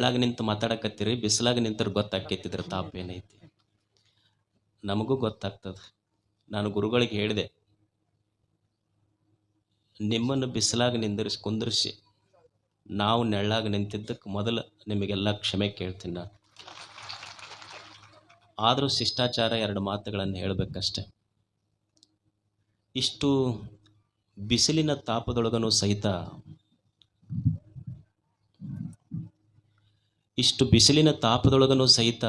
ನೆಳ್ಳಾಗ ನಿಂತು ಮಾತಾಡಕತ್ತೀರಿ, ಬಿಸಿಲಾಗ ನಿಂತರು ಗೊತ್ತಾಕೈತಿದ್ರ ತಾಪ ಏನೈತಿ. ನಮಗೂ ಗೊತ್ತಾಗ್ತದೆ. ನಾನು ಗುರುಗಳಿಗೆ ಹೇಳಿದೆ, ನಿಮ್ಮನ್ನು ಬಿಸಿಲಾಗ ಕುಂದಿರಿಸಿ ನಾವು ನೆಳ್ಳಾಗ ನಿಂತಿದ್ದಕ್ಕೆ ಮೊದಲು ನಿಮಗೆಲ್ಲ ಕ್ಷಮೆ ಕೇಳ್ತೀನಿ ನಾನು. ಆದರೂ ಶಿಷ್ಟಾಚಾರ 2 ಮಾತುಗಳನ್ನು ಹೇಳಬೇಕಷ್ಟೆ. ಇಷ್ಟು ಬಿಸಿಲಿನ ತಾಪದೊಳಗನೂ ಸಹಿತ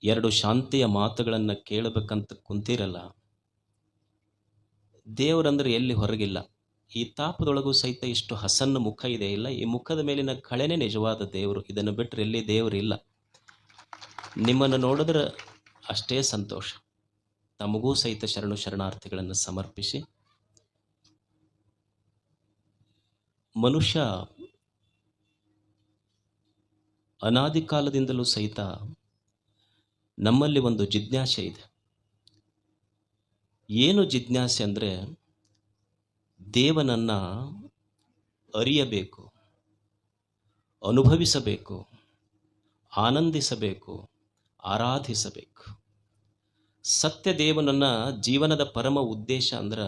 ಎರಡು ಶಾಂತಿಯ ಮಾತುಗಳನ್ನು ಕೇಳಬೇಕಂತ ಕುಂತಿರಲ್ಲ. ದೇವರಂದ್ರೆ ಎಲ್ಲಿ ಹೊರಗಿಲ್ಲ. ಈ ತಾಪದೊಳಗೂ ಸಹಿತ ಇಷ್ಟು ಹಸನ್ನ ಮುಖ ಇದೆ ಇಲ್ಲ, ಈ ಮುಖದ ಮೇಲಿನ ಕಳೆನೇ ನಿಜವಾದ ದೇವರು. ಇದನ್ನು ಬಿಟ್ಟರೆ ಎಲ್ಲಿ ದೇವರಿಲ್ಲ. ನಿಮ್ಮನ್ನು ನೋಡಿದ್ರೆ ಅಷ್ಟೇ ಸಂತೋಷ. ತಮಗೂ ಸಹಿತ ಶರಣಾರ್ಥಿಗಳನ್ನು ಸಮರ್ಪಿಸಿ, ಮನುಷ್ಯ ಅನಾದಿ ಕಾಲದಿಂದಲೂ ಸಹಿತ ನಮ್ಮಲ್ಲಿ ಒಂದು ಜಿಜ್ಞಾಸೆ ಇದೆ. ಏನು ಜಿಜ್ಞಾಸೆ ಅಂದರೆ, ದೇವನನ್ನು ಅರಿಯಬೇಕು, ಅನುಭವಿಸಬೇಕು, ಆನಂದಿಸಬೇಕು, ಆರಾಧಿಸಬೇಕು. ಸತ್ಯ ದೇವನನ್ನು ಜೀವನದ ಪರಮ ಉದ್ದೇಶ ಅಂದ್ರೆ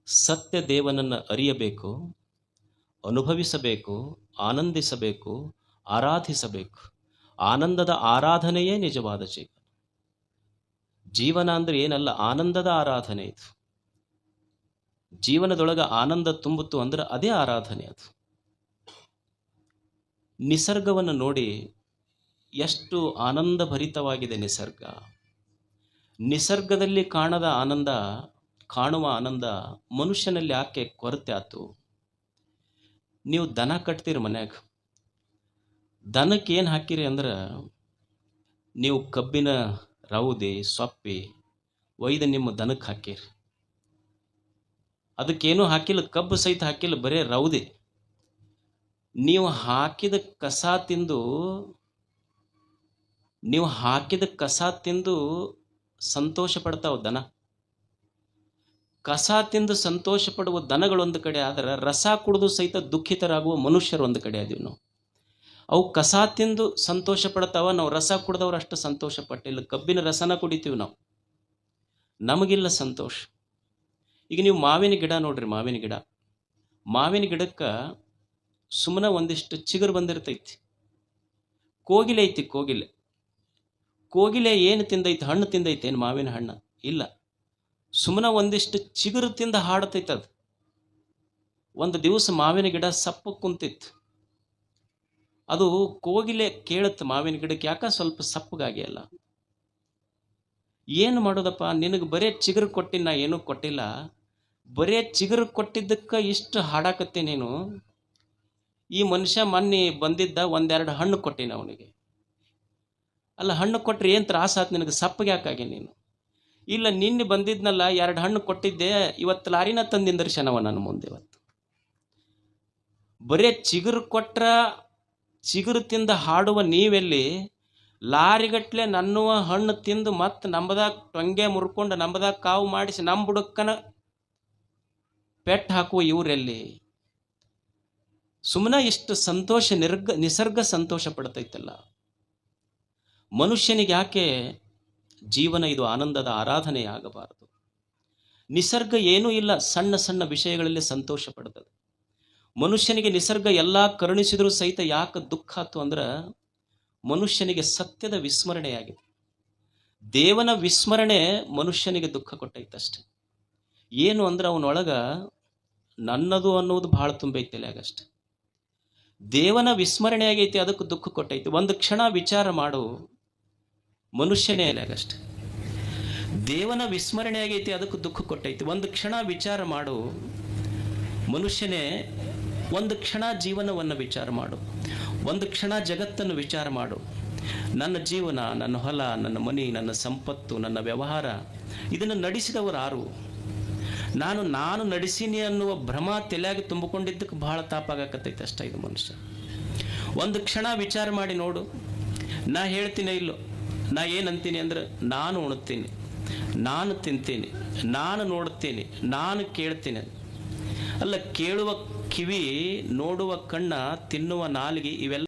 ಸತ್ಯ ದೇವನನ್ನು ಅರಿಯಬೇಕು, ಅನುಭವಿಸಬೇಕು, ಆನಂದಿಸಬೇಕು, ಆರಾಧಿಸಬೇಕು. ಆನಂದದ ಆರಾಧನೆಯೇ ನಿಜವಾದ ಜೀವನ. ಜೀವನ ಅಂದರೆ ಏನಲ್ಲ, ಆನಂದದ ಆರಾಧನೆ ಇದು. ಜೀವನದೊಳಗೆ ಆನಂದ ತುಂಬಿತು ಅಂದ್ರೆ ಅದೇ ಆರಾಧನೆ. ಅದು ನಿಸರ್ಗವನ್ನು ನೋಡಿ ಎಷ್ಟು ಆನಂದ ಭರಿತವಾಗಿದೆ ನಿಸರ್ಗ. ನಿಸರ್ಗದಲ್ಲಿ ಕಾಣುವ ಆನಂದ ಮನುಷ್ಯನಲ್ಲಿ ಯಾಕೆ ಕೊರತೆ ಆತು? ನೀವು ದನ ಕಟ್ತೀರಿ ಮನ್ಯಾಗ, ದನಕ್ಕೆ ಏನು ಹಾಕಿರಿ ಅಂದ್ರೆ, ನೀವು ಕಬ್ಬಿನ ರೌದಿ ಸೊಪ್ಪಿ ಒಯ್ದು ನಿಮ್ಮ ದನಕ್ಕೆ ಹಾಕಿರಿ. ಅದಕ್ಕೇನು ಹಾಕಿಲ್ಲ, ಕಬ್ಬು ಸಹಿತ ಹಾಕಿಲ್ಲ, ಬರೇ ರೌದಿ. ನೀವು ಹಾಕಿದ ಕಸ ತಿಂದು ಸಂತೋಷ ಪಡ್ತಾವ ದನ. ಕಸ ತಿಂದು ಸಂತೋಷ ಪಡುವ ದನಗಳೊಂದು ಕಡೆ ಆದರೆ, ರಸ ಕುಡಿದು ಸಹಿತ ದುಃಖಿತರಾಗುವ ಮನುಷ್ಯರು ಒಂದು ಕಡೆ ಅದೀವಿ ನಾವು. ಅವು ಕಸ ತಿಂದು ಸಂತೋಷ ಪಡ್ತಾವ, ನಾವು ರಸ ಕುಡಿದವ್ರು ಅಷ್ಟು ಸಂತೋಷ ಪಟ್ಟಿಲ್ಲ. ಕಬ್ಬಿನ ರಸನ ಕುಡಿತೀವಿ ನಾವು, ನಮಗಿಲ್ಲ ಸಂತೋಷ. ಈಗ ನೀವು ಮಾವಿನ ಗಿಡ ನೋಡ್ರಿ, ಮಾವಿನ ಗಿಡಕ್ಕೆ ಸುಮ್ಮನೆ ಒಂದಿಷ್ಟು ಚಿಗುರು ಬಂದಿರ್ತೈತಿ. ಕೋಗಿಲೆ ಐತಿ, ಕೋಗಿಲೆ ಏನು ತಿಂದೈತಿ? ಹಣ್ಣು ತಿಂದೈತಿ ಏನು? ಮಾವಿನ ಹಣ್ಣು ಇಲ್ಲ, ಸುಮ್ಮನೆ ಒಂದಿಷ್ಟು ಚಿಗುರು ತಿಂದ ಹಾಡತೈತಿ. ಅದು ಒಂದು ದಿವಸ ಮಾವಿನ ಗಿಡ ಸಪ್ಪು ಕುಂತಿತ್ತು. ಅದು ಕೋಗಿಲೆ ಕೇಳುತ್ತೆ ಮಾವಿನ ಗಿಡಕ್ಕೆ, ಯಾಕ ಸ್ವಲ್ಪ ಸಪ್ಪಗಾಗಿ ಅಲ್ಲ. ಏನು ಮಾಡೋದಪ್ಪ, ನಿನಗೆ ಬರೇ ಚಿಗುರು ಕೊಟ್ಟಿನ, ನಾ ಏನೂ ಕೊಟ್ಟಿಲ್ಲ. ಬರೇ ಚಿಗುರು ಕೊಟ್ಟಿದ್ದಕ್ಕೆ ಇಷ್ಟು ಹಾಡಾಕತ್ತೆ ನೀನು. ಈ ಮನುಷ್ಯ ಮೊನ್ನೆ ಬಂದಿದ್ದ, 1-2 ಹಣ್ಣು ಕೊಟ್ಟಿನ ಅವನಿಗೆ. ಅಲ್ಲ, ಹಣ್ಣು ಕೊಟ್ಟರೆ ಏನು ತ್ರಾಸ ಆಯ್ತು ನಿನಗೆ? ಸಪ್ಪಗೆ ಯಾಕಾಗಿ ನೀನು? ಇಲ್ಲ, ನಿನ್ನೆ ಬಂದಿದ್ನಲ್ಲ, 2 ಹಣ್ಣು ಕೊಟ್ಟಿದ್ದೆ, ಇವತ್ತು ಲಾರಿನ ತಂದಿಂದರ್ಶನವ ನನ್ನ ಮುಂದೆ. ಇವತ್ತು ಬರೇ ಚಿಗುರು ಕೊಟ್ರ ಚಿಗುರು ತಿಂದ ಹಾಡುವ ನೀವೆಲ್ಲಿ? ಲಾರಿಗಟ್ಲೆ ನನ್ನುವ ಹಣ್ಣು ತಿಂದು ಮತ್ತೆ ನಂಬದಾಗ ಟೊಂಗೆ ಮುರ್ಕೊಂಡು ನಂಬದಾಗ ಕಾವು ಮಾಡಿಸಿ ನಮ್ಮ ಬುಡಕ್ಕನ ಪೆಟ್ಟು ಹಾಕುವ ಇವರೆಲ್ಲಿ? ಸುಮ್ಮನೆ ಇಷ್ಟು ಸಂತೋಷ ನಿಸರ್ಗ ಸಂತೋಷ ಪಡ್ತೈತಲ್ಲ. ಮನುಷ್ಯನಿಗೆ ಯಾಕೆ ಜೀವನ ಇದು ಆನಂದದ ಆರಾಧನೆ ಆಗಬಾರದು? ನಿಸರ್ಗ ಏನೂ ಇಲ್ಲ, ಸಣ್ಣ ಸಣ್ಣ ವಿಷಯಗಳಲ್ಲಿ ಸಂತೋಷ ಪಡ್ತದೆ. ಮನುಷ್ಯನಿಗೆ ನಿಸರ್ಗ ಎಲ್ಲ ಕರುಣಿಸಿದರೂ ಸಹಿತ ಯಾಕೆ ದುಃಖ ಆಯ್ತು ಅಂದ್ರೆ, ಮನುಷ್ಯನಿಗೆ ಸತ್ಯದ ವಿಸ್ಮರಣೆಯಾಗಿದೆ. ದೇವನ ವಿಸ್ಮರಣೆ ಮನುಷ್ಯನಿಗೆ ದುಃಖ ಕೊಟ್ಟೈತಷ್ಟೆ. ಏನು ಅಂದ್ರೆ, ಅವನೊಳಗ ನನ್ನದು ಅನ್ನೋದು ಭಾಳ ತುಂಬೈತಿಲ್ಲ ಆಗಷ್ಟೆ. ದೇವನ ವಿಸ್ಮರಣೆ ಆಗೈತಿ, ಅದಕ್ಕೆ ದುಃಖ ಕೊಟ್ಟೈತಿ. ಒಂದು ಕ್ಷಣ ವಿಚಾರ ಮಾಡು, ಮನುಷ್ಯನೇ ಆಗಷ್ಟೆ. ದೇವನ ವಿಸ್ಮರಣೆ ಆಗೈತಿ, ಅದಕ್ಕೆ ದುಃಖ ಕೊಟ್ಟೈತಿ. ಒಂದು ಕ್ಷಣ ವಿಚಾರ ಮಾಡು ಮನುಷ್ಯನೇ. ಒಂದು ಕ್ಷಣ ಜೀವನವನ್ನು ವಿಚಾರ ಮಾಡು, ಒಂದು ಕ್ಷಣ ಜಗತ್ತನ್ನು ವಿಚಾರ ಮಾಡು. ನನ್ನ ಜೀವನ, ನನ್ನ ಹೊಲ, ನನ್ನ ಮನೆ, ನನ್ನ ಸಂಪತ್ತು, ನನ್ನ ವ್ಯವಹಾರ, ಇದನ್ನು ನಡೆಸಿದವರು ಯಾರು? ನಾನು ನಡೆಸೀನಿ ಅನ್ನುವ ಭ್ರಮ ತಲೆಯಾಗಿ ತುಂಬಿಕೊಂಡಿದ್ದಕ್ಕೆ ಬಹಳ ತಾಪಾಗಕತ್ತೈತೆ ಅಷ್ಟೇ ಇದು ಮನುಷ್ಯ. ಒಂದು ಕ್ಷಣ ವಿಚಾರ ಮಾಡಿ ನೋಡು. ನಾ ಹೇಳ್ತೀನಿ ಇಲ್ಲೋ, ನಾ ಏನಂತೀನಿ ಅಂದ್ರೆ, ನಾನು ಉಣ್ತೀನಿ, ನಾನು ತಿಂತೀನಿ, ನಾನು ನೋಡ್ತೀನಿ, ನಾನು ಕೇಳ್ತೀನಿ. ಅಲ್ಲ, ಕೇಳುವ ಕಿವಿ, ನೋಡುವ ಕಣ್ಣ, ತಿನ್ನುವ ನಾಲಿಗೆ, ಇವೆಲ್ಲ